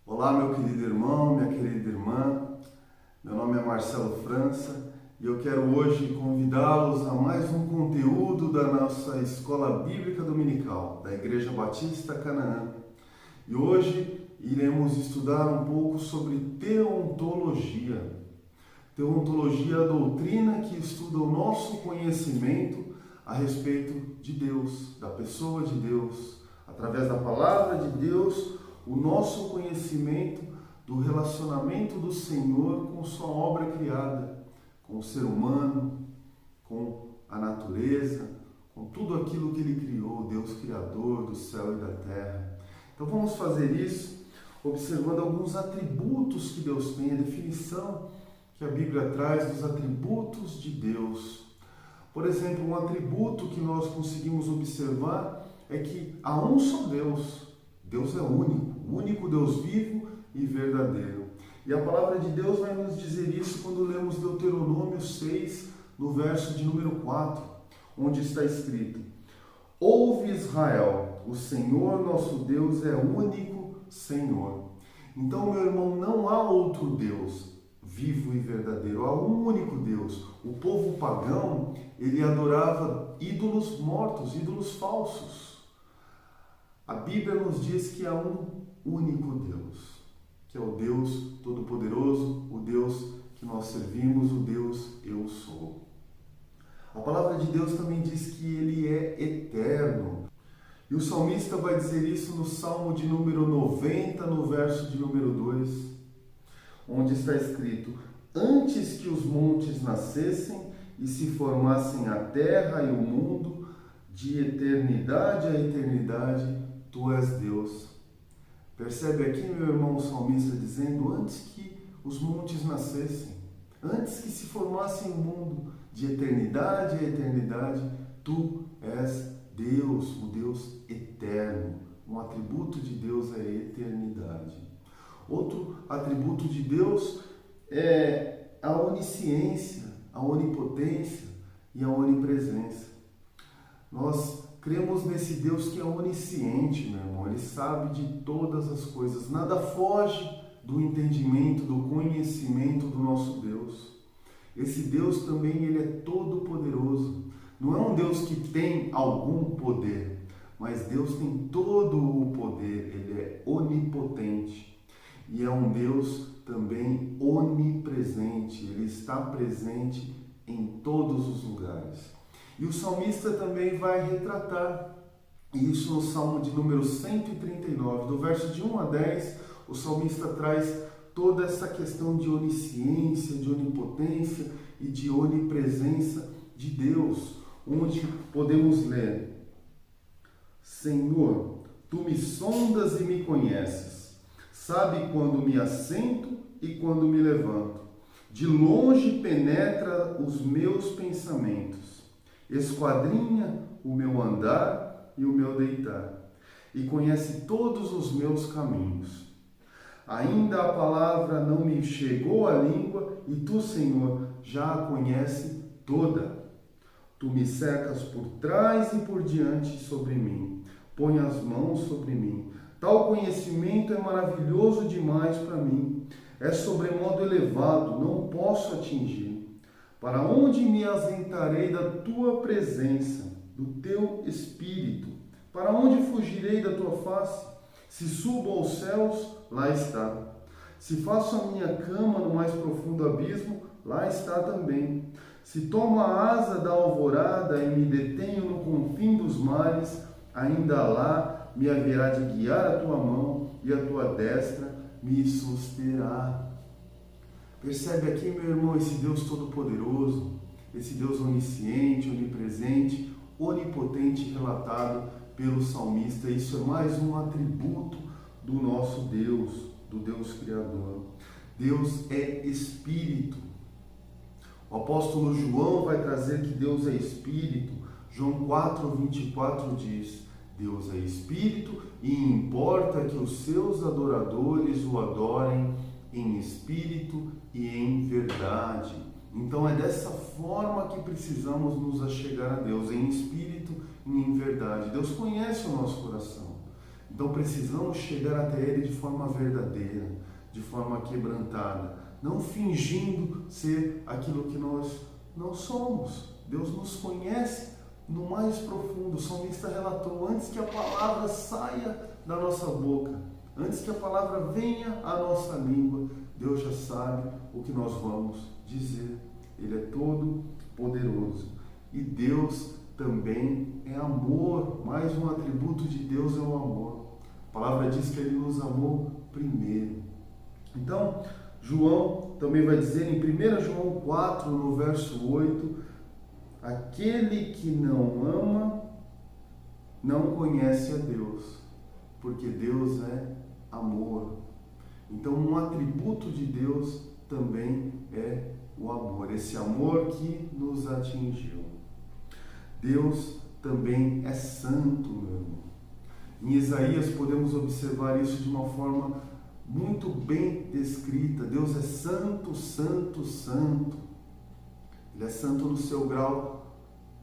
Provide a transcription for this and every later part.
Olá, meu querido irmão, minha querida irmã. Meu nome é Marcelo França e eu quero hoje convidá-los a mais um conteúdo da nossa Escola Bíblica Dominical, da Igreja Batista Canaã. E hoje iremos estudar um pouco sobre teontologia. Teontologia é a doutrina que estuda o nosso conhecimento a respeito de Deus, da pessoa de Deus, através da palavra de Deus, o nosso conhecimento do relacionamento do Senhor com sua obra criada, com o ser humano, com a natureza, com tudo aquilo que Ele criou, Deus Criador do céu e da terra. Então vamos fazer isso observando alguns atributos que Deus tem, a definição que a Bíblia traz dos atributos de Deus. Por exemplo, um atributo que nós conseguimos observar é que há um só Deus. Deus é único, o único Deus vivo e verdadeiro. E a palavra de Deus vai nos dizer isso quando lemos Deuteronômio 6, no verso de número 4, onde está escrito: Ouve Israel, o Senhor nosso Deus é o único Senhor. Então, meu irmão, não há outro Deus vivo e verdadeiro, há um único Deus. O povo pagão, ele adorava ídolos mortos, ídolos falsos. A Bíblia nos diz que há um único Deus, que é o Deus Todo-Poderoso, o Deus que nós servimos, o Deus Eu Sou. A palavra de Deus também diz que Ele é eterno. E o salmista vai dizer isso no Salmo de número 90, no verso de número 2, onde está escrito: Antes que os montes nascessem e se formassem a terra e o mundo, de eternidade a eternidade, Tu és Deus. Percebe aqui, meu irmão, o salmista dizendo: antes que os montes nascessem, antes que se formassem o mundo, de eternidade a eternidade, Tu és Deus, o Deus eterno. Um atributo de Deus é a eternidade. Outro atributo de Deus é a onisciência, a onipotência e a onipresença. Nós cremos nesse Deus que é onisciente, meu irmão. Ele sabe de todas as coisas. Nada foge do entendimento, do conhecimento do nosso Deus. Esse Deus também, ele é todo poderoso. Não é um Deus que tem algum poder, mas Deus tem todo o poder. Ele é onipotente. E é um Deus também onipresente. Ele está presente em todos os lugares. E o salmista também vai retratar isso no Salmo de número 139, do verso de 1 a 10, o salmista traz toda essa questão de onisciência, de onipotência e de onipresença de Deus, onde podemos ler: Senhor, Tu me sondas e me conheces, sabe quando me assento e quando me levanto, de longe penetra os meus pensamentos, esquadrinha o meu andar e o meu deitar, e conhece todos os meus caminhos. Ainda a palavra não me chegou à língua, e Tu, Senhor, já a conhece toda. Tu me cercas por trás e por diante sobre mim, põe as mãos sobre mim. Tal conhecimento é maravilhoso demais para mim, é sobremodo elevado, não posso atingir. Para onde me ausentarei da Tua presença, do Teu Espírito? Para onde fugirei da Tua face? Se subo aos céus, lá está. Se faço a minha cama no mais profundo abismo, lá está também. Se tomo a asa da alvorada e me detenho no confim dos mares, ainda lá me haverá de guiar a Tua mão e a Tua destra me susterá. Percebe aqui, meu irmão, esse Deus todo-poderoso, esse Deus onisciente, onipresente, onipotente, relatado pelo salmista. Isso é mais um atributo do nosso Deus, do Deus Criador. Deus é Espírito. O apóstolo João vai trazer que Deus é Espírito. João 4:24 diz: Deus é Espírito e importa que os seus adoradores o adorem em espírito e em verdade. Então é dessa forma que precisamos nos achegar a Deus, em espírito e em verdade. Deus conhece o nosso coração. Então precisamos chegar até Ele de forma verdadeira, de forma quebrantada, não fingindo ser aquilo que nós não somos. Deus nos conhece no mais profundo. O salmista relatou: antes que a palavra saia da nossa boca, antes que a palavra venha à nossa língua, Deus já sabe o que nós vamos dizer. Ele é todo poderoso. E Deus também é amor. Mais um atributo de Deus é o amor. A palavra diz que Ele nos amou primeiro. Então, João também vai dizer em 1 João 4, no verso 8, aquele que não ama não conhece a Deus, porque Deus é amor. Então, um atributo de Deus também é o amor, esse amor que nos atingiu. Deus também é santo, meu irmão. Em Isaías podemos observar isso de uma forma muito bem descrita. Deus é santo, santo, santo. Ele é santo no seu grau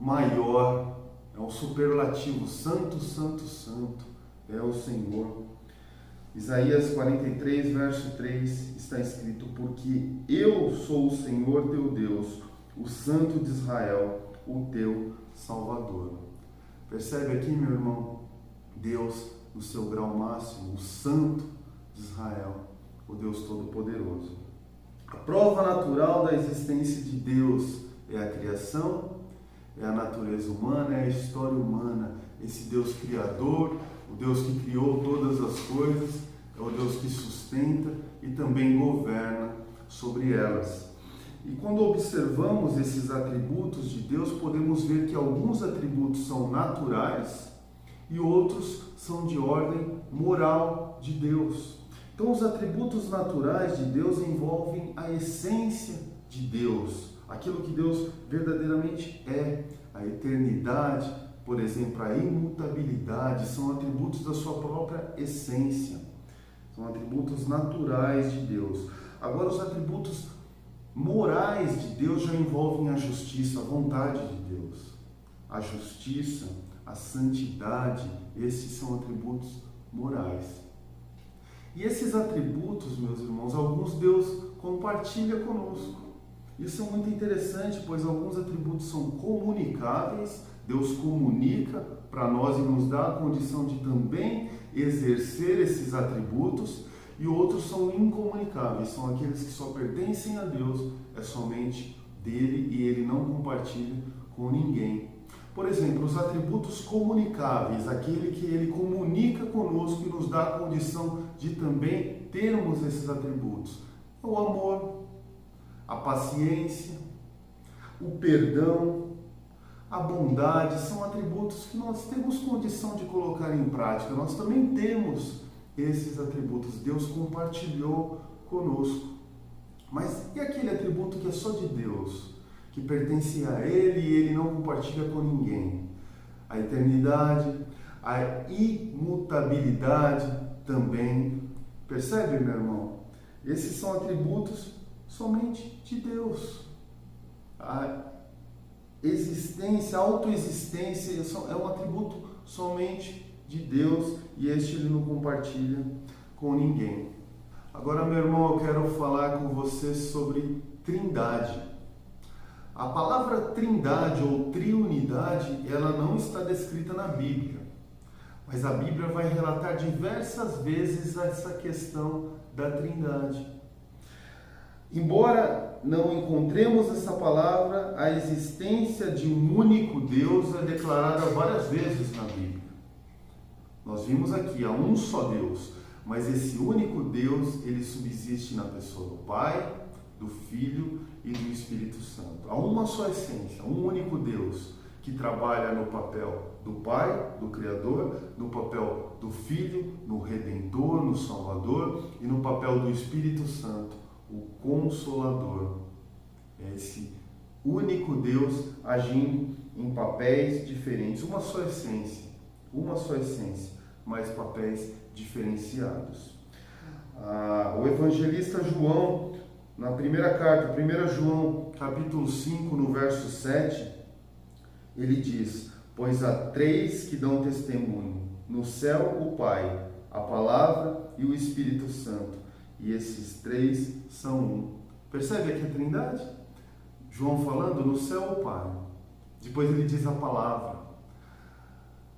maior, é um superlativo. Santo, santo, santo é o Senhor. Isaías 43, verso 3 está escrito: porque eu sou o Senhor teu Deus, o Santo de Israel, o teu Salvador. Percebe aqui, meu irmão, Deus no seu grau máximo, o Santo de Israel, o Deus Todo-Poderoso. A prova natural da existência de Deus é a criação, é a natureza humana, é a história humana. Esse Deus criador, o Deus que criou todas as coisas, é o Deus que sustenta e também governa sobre elas. E quando observamos esses atributos de Deus, podemos ver que alguns atributos são naturais e outros são de ordem moral de Deus. Então, os atributos naturais de Deus envolvem a essência de Deus, aquilo que Deus verdadeiramente é, a eternidade, por exemplo, a imutabilidade, são atributos da sua própria essência, são atributos naturais de Deus. Agora, os atributos morais de Deus já envolvem a justiça, a vontade de Deus, a justiça, a santidade. Esses são atributos morais. E esses atributos, meus irmãos, alguns Deus compartilha conosco. Isso é muito interessante, pois alguns atributos são comunicáveis. Deus comunica para nós e nos dá a condição de também exercer esses atributos, e outros são incomunicáveis, são aqueles que só pertencem a Deus, é somente dele e ele não compartilha com ninguém. Por exemplo, os atributos comunicáveis, aquele que ele comunica conosco e nos dá a condição de também termos esses atributos. O amor, a paciência, o perdão, a bondade, são atributos que nós temos condição de colocar em prática. Nós também temos esses atributos. Deus compartilhou conosco. Mas e aquele atributo que é só de Deus, que pertence a Ele e Ele não compartilha com ninguém? A eternidade, a imutabilidade também. Percebe, meu irmão? Esses são atributos somente de Deus. A existência, a autoexistência é um atributo somente de Deus e este Ele não compartilha com ninguém. Agora, meu irmão, eu quero falar com você sobre trindade. A palavra trindade ou triunidade, ela não está descrita na Bíblia, mas a Bíblia vai relatar diversas vezes essa questão da trindade. Embora não encontremos essa palavra, a existência de um único Deus é declarada várias vezes na Bíblia. Nós vimos aqui, há um só Deus, mas esse único Deus, ele subsiste na pessoa do Pai, do Filho e do Espírito Santo. Há uma só essência, um único Deus, que trabalha no papel do Pai, do Criador, no papel do Filho, no Redentor, no Salvador, e no papel do Espírito Santo, o Consolador. É esse único Deus agindo em papéis diferentes, uma só essência, mas papéis diferenciados. O evangelista João, na primeira carta, 1 João, capítulo 5, no verso 7, ele diz: pois há três que dão testemunho, no céu o Pai, a Palavra e o Espírito Santo. E esses três são um. Percebe aqui a Trindade? João falando, no céu o Pai. Depois ele diz a Palavra.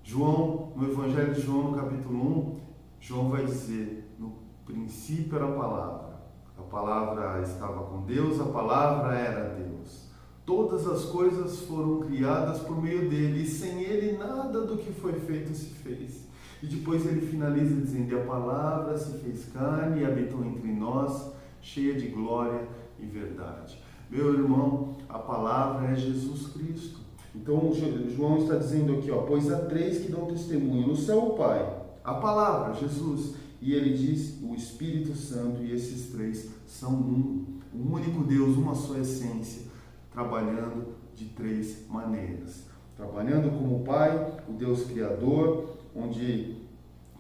João, no Evangelho de João, no capítulo 1, João vai dizer, no princípio era a Palavra. A Palavra estava com Deus, a Palavra era Deus. Todas as coisas foram criadas por meio dele, e sem ele nada do que foi feito se fez. E depois ele finaliza dizendo, e a Palavra se fez carne e habitou entre nós, cheia de glória e verdade. Meu irmão, a Palavra é Jesus Cristo. Então João está dizendo aqui, pois há três que dão testemunho, no céu o Pai, a Palavra, Jesus, e ele diz o Espírito Santo, e esses três são um único Deus, uma só essência, trabalhando de três maneiras. Trabalhando como Pai, o Deus Criador, onde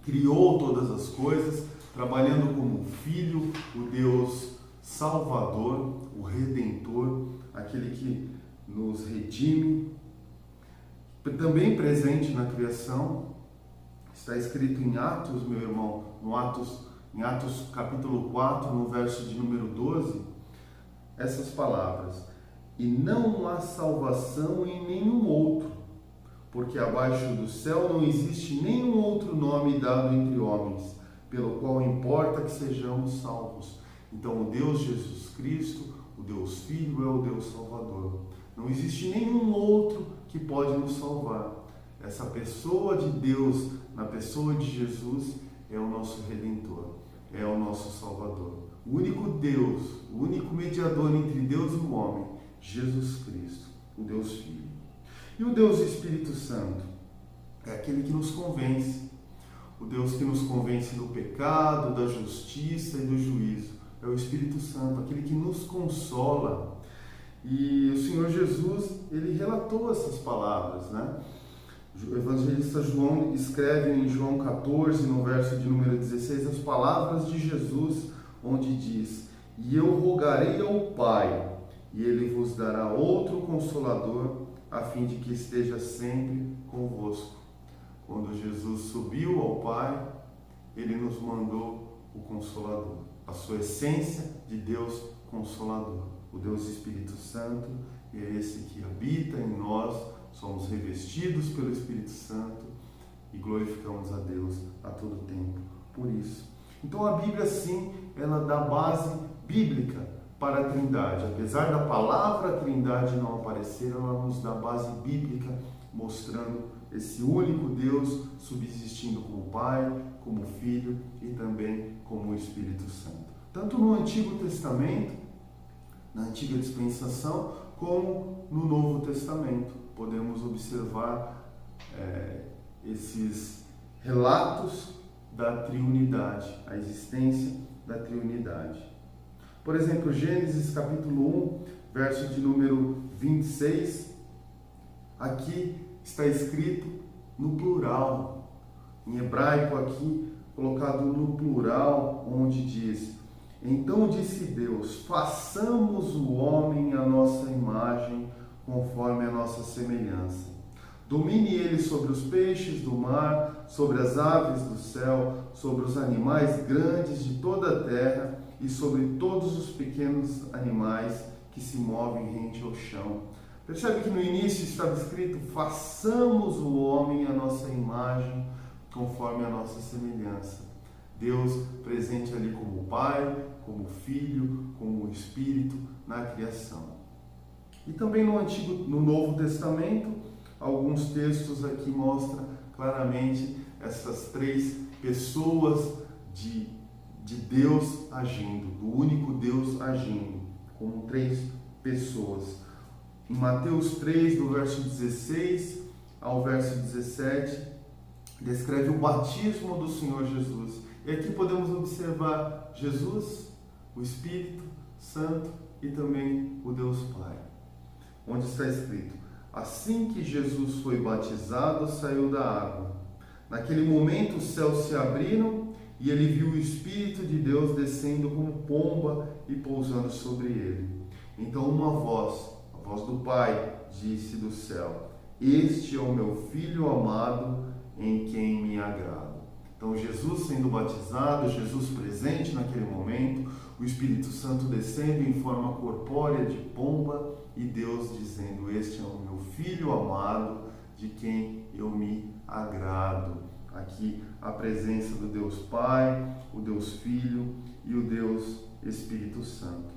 criou todas as coisas, trabalhando como Filho, o Deus Salvador, o Redentor, aquele que nos redime, também presente na criação. Está escrito em Atos, meu irmão, em Atos capítulo 4, no verso de número 12, essas palavras: e não há salvação em nenhum outro, porque abaixo do céu não existe nenhum outro nome dado entre homens, pelo qual importa que sejamos salvos. Então o Deus Jesus Cristo, o Deus Filho, é o Deus Salvador. Não existe nenhum outro que pode nos salvar. Essa pessoa de Deus, na pessoa de Jesus, é o nosso Redentor, é o nosso Salvador. O único Deus, o único mediador entre Deus e o homem, Jesus Cristo, o Deus Filho. E o Deus Espírito Santo é aquele que nos convence, o Deus que nos convence do pecado, da justiça e do juízo. É o Espírito Santo, aquele que nos consola. E o Senhor Jesus, ele relatou essas palavras, né? O evangelista João escreve em João 14, no verso de número 16, as palavras de Jesus, onde diz: e eu rogarei ao Pai, e ele vos dará outro Consolador, a fim de que esteja sempre convosco. Quando Jesus subiu ao Pai, ele nos mandou o Consolador, a sua essência de Deus Consolador, o Deus Espírito Santo, e é esse que habita em nós. Somos revestidos pelo Espírito Santo e glorificamos a Deus a todo tempo por isso. Então a Bíblia, sim, ela dá base bíblica para a Trindade. Apesar da palavra Trindade não aparecer, ela nos dá base bíblica, mostrando esse único Deus subsistindo como Pai, como Filho e também como Espírito Santo. Tanto no Antigo Testamento, na Antiga Dispensação, como no Novo Testamento. Podemos observar esses relatos da triunidade, a existência da triunidade. Por exemplo, Gênesis capítulo 1, verso de número 26, aqui está escrito no plural, em hebraico aqui, colocado no plural, onde diz: então disse Deus, façamos o homem à nossa imagem, conforme a nossa semelhança. Domine ele sobre os peixes do mar, sobre as aves do céu, sobre os animais grandes de toda a terra e sobre todos os pequenos animais que se movem rente ao chão. Percebe que no início estava escrito: façamos o homem à nossa imagem, conforme a nossa semelhança. Deus presente ali como Pai, como Filho, como Espírito na criação. E também no Novo Testamento, alguns textos aqui mostram claramente essas três pessoas de Deus agindo, do único Deus agindo, como três pessoas. Em Mateus 3, do verso 16 ao verso 17, descreve o batismo do Senhor Jesus. E aqui podemos observar Jesus, o Espírito Santo e também o Deus Pai. Onde está escrito: assim que Jesus foi batizado, saiu da água. Naquele momento os céus se abriram e ele viu o Espírito de Deus descendo como pomba e pousando sobre ele. Então uma voz, a voz do Pai, disse do céu: este é o meu Filho amado, em quem me agrado. Então Jesus sendo batizado, Jesus presente naquele momento, o Espírito Santo descendo em forma corpórea de pomba e Deus dizendo: este é o meu Filho amado, de quem eu me agrado. Aqui a presença do Deus Pai, o Deus Filho e o Deus Espírito Santo.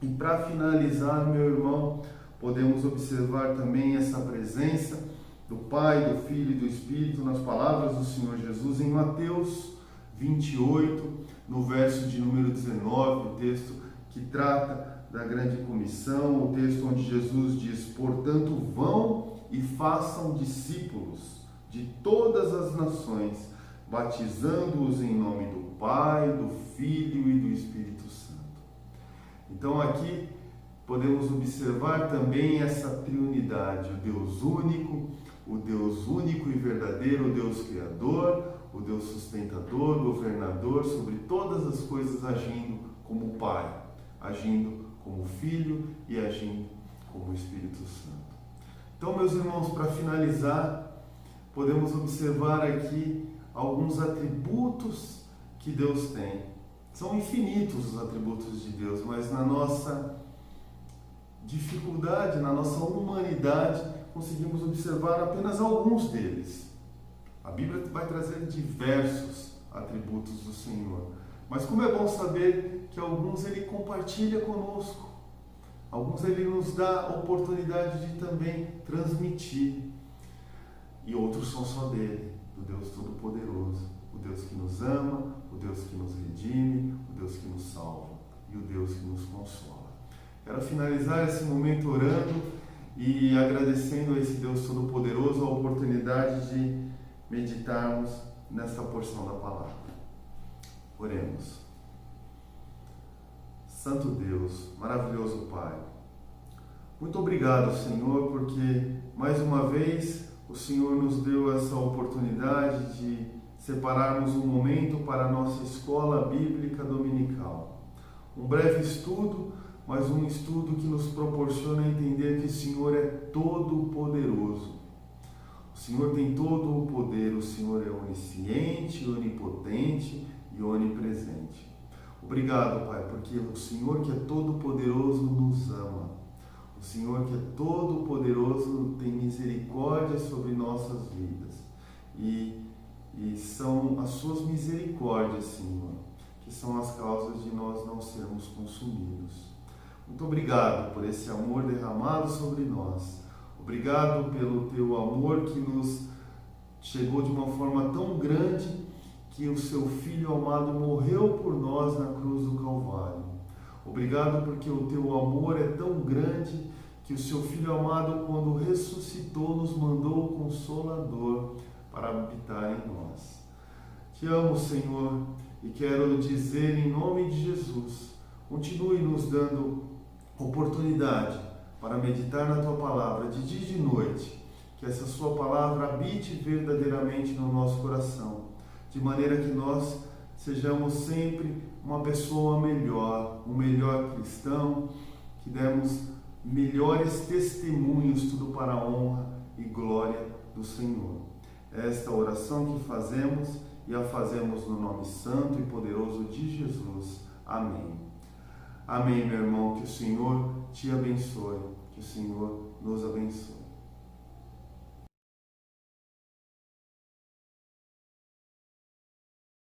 E para finalizar, meu irmão, podemos observar também essa presença do Pai, do Filho e do Espírito nas palavras do Senhor Jesus em Mateus 28, no verso de número 19, o texto que trata da grande comissão, o texto onde Jesus diz: portanto, vão e façam discípulos de todas as nações, batizando-os em nome do Pai, do Filho e do Espírito Santo. Então aqui podemos observar também essa triunidade, o Deus único e verdadeiro, o Deus Criador, o Deus sustentador, governador sobre todas as coisas, agindo como Pai, agindo como Filho e agindo como Espírito Santo. Então, meus irmãos, para finalizar, podemos observar aqui alguns atributos que Deus tem. São infinitos os atributos de Deus, mas na nossa dificuldade, na nossa humanidade, conseguimos observar apenas alguns deles. A Bíblia vai trazer diversos atributos do Senhor, mas como é bom saber que alguns Ele compartilha conosco, alguns Ele nos dá a oportunidade de também transmitir, e outros são só dele, do Deus Todo-Poderoso, o Deus que nos ama, o Deus que nos redime, o Deus que nos salva e o Deus que nos consola. Quero finalizar esse momento orando e agradecendo a esse Deus Todo-Poderoso a oportunidade de meditarmos nesta porção da palavra. Oremos. Santo Deus, maravilhoso Pai, muito obrigado, Senhor, porque mais uma vez o Senhor nos deu essa oportunidade de separarmos um momento para a nossa escola bíblica dominical. Um breve estudo, mas um estudo que nos proporciona entender que o Senhor é todo-poderoso. O Senhor tem todo o poder, o Senhor é onisciente, onipotente e onipresente. Obrigado, Pai, porque o Senhor que é todo-poderoso nos ama. O Senhor que é todo-poderoso tem misericórdia sobre nossas vidas. E são as suas misericórdias, Senhor, que são as causas de nós não sermos consumidos. Muito obrigado por esse amor derramado sobre nós. Obrigado pelo teu amor que nos chegou de uma forma tão grande que o seu Filho amado morreu por nós na cruz do Calvário. Obrigado porque o teu amor é tão grande que o seu Filho amado, quando ressuscitou, nos mandou o Consolador para habitar em nós. Te amo, Senhor, e quero dizer em nome de Jesus, continue nos dando oportunidade para meditar na Tua Palavra de dia e de noite, que essa Sua Palavra habite verdadeiramente no nosso coração, de maneira que nós sejamos sempre uma pessoa melhor, um melhor cristão, que demos melhores testemunhos, tudo para a honra e glória do Senhor. Esta oração que fazemos e a fazemos no nome santo e poderoso de Jesus. Amém. Amém, meu irmão. Que o Senhor te abençoe, que o Senhor nos abençoe.